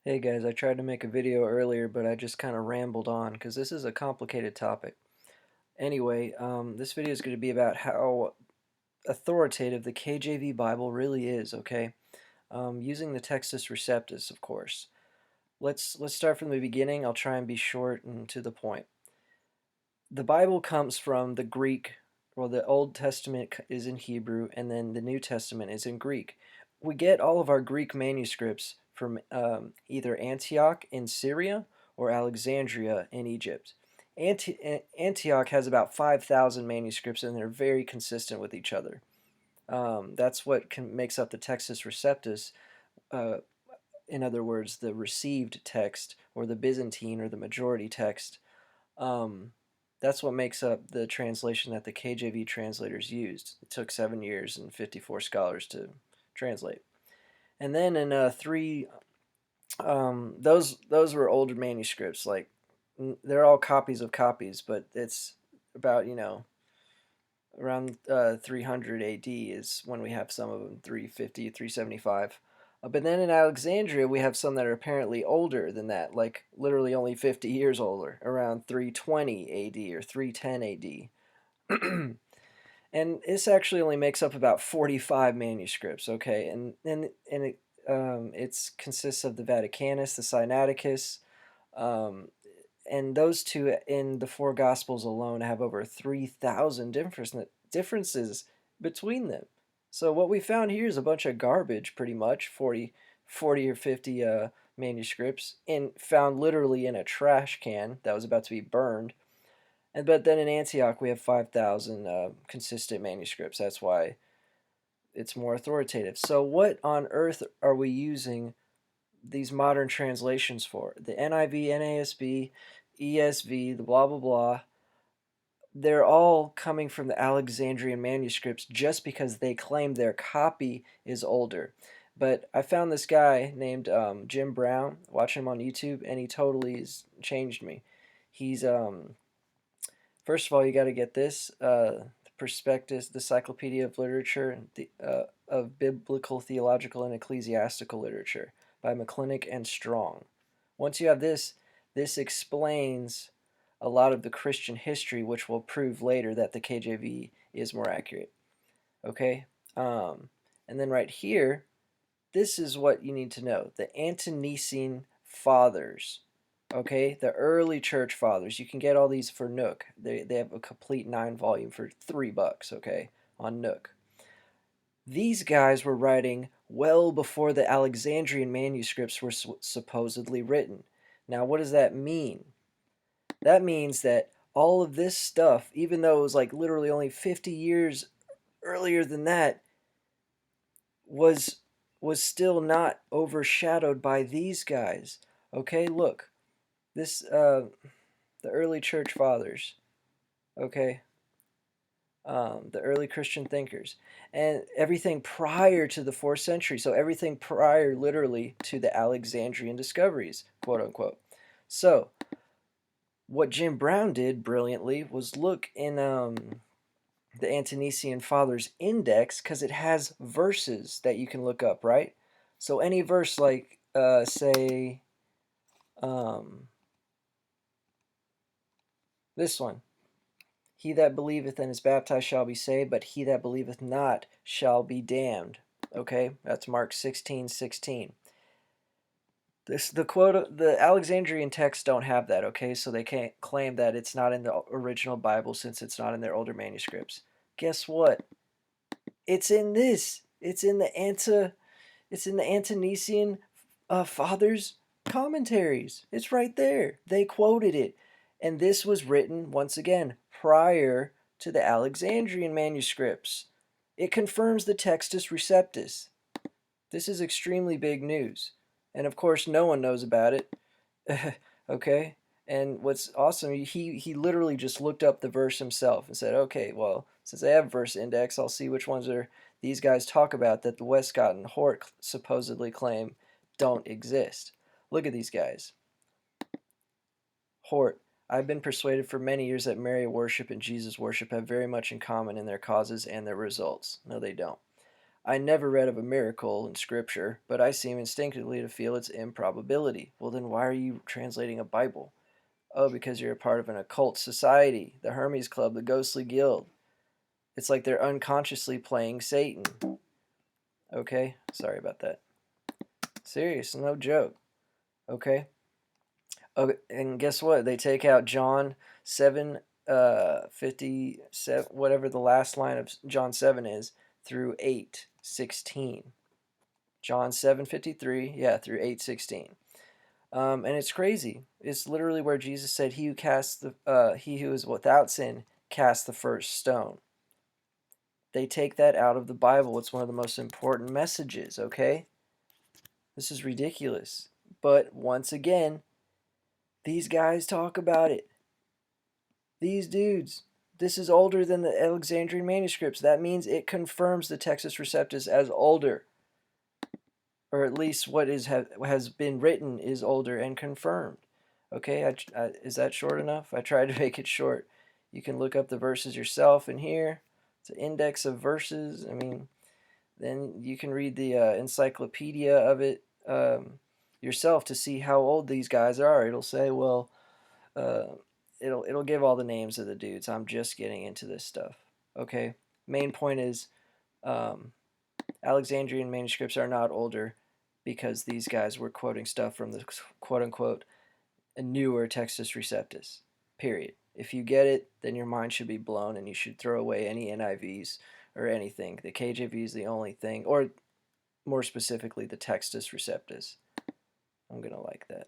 Hey guys, I tried to make a video earlier, but I just kind of rambled on because this is a complicated topic. Anyway, this video is going to be about how authoritative the KJV Bible really is, okay? Using the Textus Receptus, of course. Let's start from the beginning. I'll try and be short and to the point. The Bible comes from the Greek, well, the Old Testament is in Hebrew, and then the New Testament is in Greek. We get all of our Greek manuscripts from either Antioch in Syria or Alexandria in Egypt. Antioch has about 5,000 manuscripts, and they're very consistent with each other. That's what makes up the Textus Receptus. Uh, in other words, the received text, or the Byzantine, or the majority text. Um, that's what makes up the translation that the KJV translators used. It took 7 years and 54 scholars to translate. And then in those were older manuscripts. Like they're all copies of copies, but it's about around 300 AD is when we have some of them, 350, 375. But then in Alexandria, we have some that are apparently older than that, like literally only 50 years older, around 320 AD or 310 AD. And this actually only makes up about 45 manuscripts, okay? And it consists of the Vaticanus, the Sinaiticus, um, and those two in the four Gospels alone have over 3,000 differences between them. So what we found here is a bunch of garbage, pretty much, 40 or 50 manuscripts, and found literally in a trash can that was about to be burned. But then in Antioch we have 5,000 consistent manuscripts. That's why it's more authoritative. So what on earth are we using these modern translations for? The NIV, NASB, ESV, the blah blah blah. They're all coming from the Alexandrian manuscripts just because they claim their copy is older. But I found this guy named Jim Brown, watching him on YouTube, and he totally has changed me. He's first of all, you got to get this the Prospectus, the Encyclopedia of Literature of Biblical, Theological, and Ecclesiastical Literature by McClintock and Strong. Once you have this, this explains a lot of the Christian history, which will prove later that the KJV is more accurate. Okay? And then right here, this is what you need to know. The Ante-Nicene Fathers. Okay? The early church fathers. You can get all these for Nook. They have a complete 9 volume for $3, okay? On Nook. These guys were writing well before the Alexandrian manuscripts were supposedly written. Now, what does that mean? That means that all of this stuff, even though it was like literally only 50 years earlier than that, was still not overshadowed by these guys. Okay, look, this the early church fathers. Okay, the early Christian thinkers, and everything prior to the 4th century. So everything prior, literally, to the Alexandrian discoveries, quote unquote. So what Jim Brown did brilliantly was look in the Ante-Nicene Fathers Index, because it has verses that you can look up, right? So any verse like, say, this one. He that believeth and is baptized shall be saved, but he that believeth not shall be damned. Okay, that's Mark 16:16. The Alexandrian texts don't have that, okay? So they can't claim that it's not in the original Bible since it's not in their older manuscripts. Guess what? It's in this. It's in the Ante-Nicene Fathers commentaries. It's right there. They quoted it. And this was written, once again, prior to the Alexandrian manuscripts. It confirms the Textus Receptus. This is extremely big news. And of course, no one knows about it. Okay? And what's awesome, he literally just looked up the verse himself and said, okay, well, since I have a verse index, I'll see which ones are these guys talk about that the Westcott and Hort supposedly claim don't exist. Look at these guys. Hort, I've been persuaded for many years that Mary worship and Jesus worship have very much in common in their causes and their results. No, they don't. I never read of a miracle in Scripture, but I seem instinctively to feel its improbability. Well, then why are you translating a Bible? Oh, because you're a part of an occult society, the Hermes Club, the Ghostly Guild. It's like they're unconsciously playing Satan. Okay? Sorry about that. Serious, no joke. Okay? Okay, and guess what? They take out John 7, 57, whatever the last line of John 7 is, through 8:16. John 7:53, yeah, through 8:16. And it's crazy. It's literally where Jesus said, he who is without sin cast the first stone." They take that out of the Bible. It's one of the most important messages, okay? This is ridiculous. But once again, these guys talk about it. These dudes. This is older than the Alexandrian manuscripts. That means it confirms the Textus Receptus as older. Or at least what has been written is older and confirmed. Okay, is that short enough? I tried to make it short. You can look up the verses yourself in here. It's an index of verses. I mean, then you can read the encyclopedia of it yourself to see how old these guys are. It'll say, well, uh, it'll give all the names of the dudes. I'm just getting into this stuff. Okay, main point is Alexandrian manuscripts are not older because these guys were quoting stuff from the quote-unquote newer Textus Receptus, period. If you get it, then your mind should be blown and you should throw away any NIVs or anything. The KJV is the only thing, or more specifically, the Textus Receptus. I'm going to like that.